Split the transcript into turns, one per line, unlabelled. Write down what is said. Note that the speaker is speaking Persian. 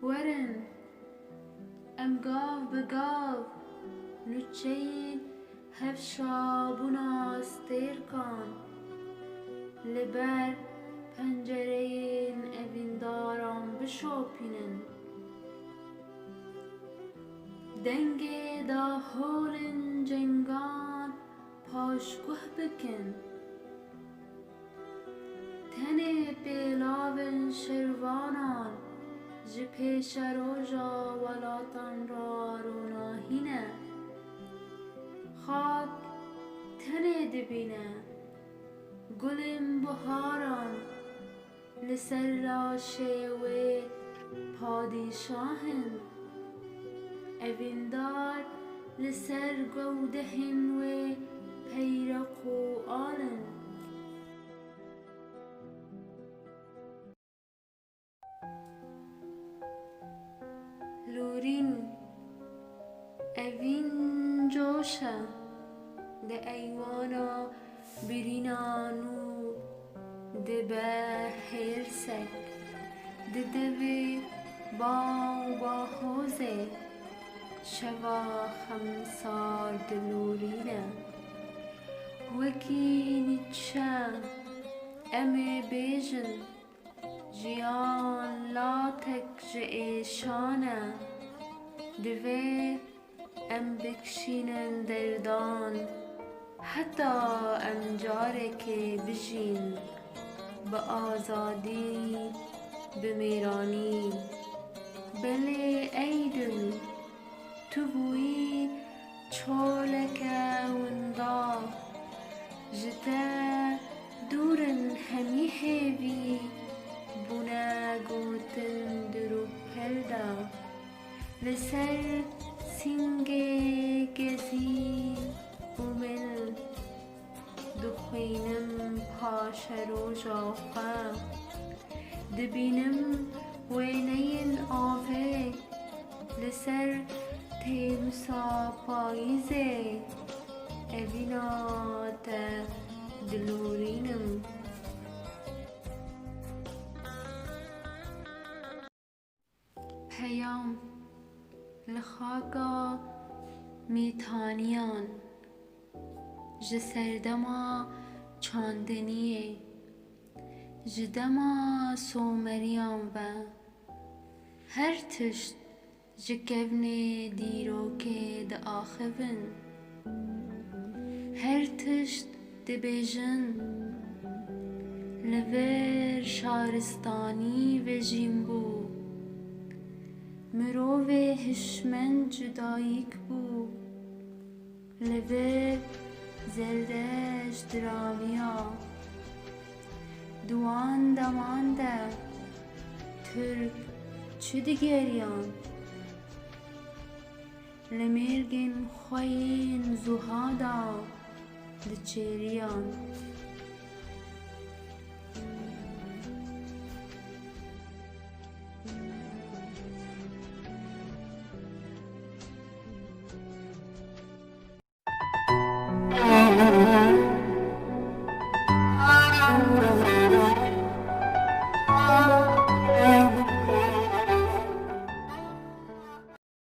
ورن ام گاو بگاو نوچین هفشا بوناس تیرکان لبر پنجرین اوین داران بشوپینن دنگ دا هولن جنگان پاشگوه بکن تنه پیلاون شروانان جی پیش روژا ولاتان را روناهینه خاک تنه دبینه گلم بهاران لسر راشه و پادشاهن اویندار لسر گودهن و پیرق و آلن لورین اوین جوشه ده ایوانا برینانو ده به هیرسک ده دوی با حوزه شوا خمسار دلورینه وکی نیچه امه بیجن جیان لاتک جئیشانه دوی ام بکشینن دردان حتی ام جاره که بجین به آزادی بمیرانی بله ایدن تو بویی چولکه وندا جتا دورن همی هیوی بونه گوتن درو پلدا لسر سینگ گزی بومل دخوینم پاش روژا خواه دبینم وینین آوه لسر تیمسا پاییزه اوینات دلورینم پیام لخاگا میتانیان جسردما چاندنیه جدما سومریان و هر تشت جکون دیرو که د آخون هر تشت دبیجن لور شارستانی و جیمبو مروو هشمن جدایک بو لور زردش درامیا دوان دمانده ترک چه دیگریان لمرگن خوین زهادا دچریان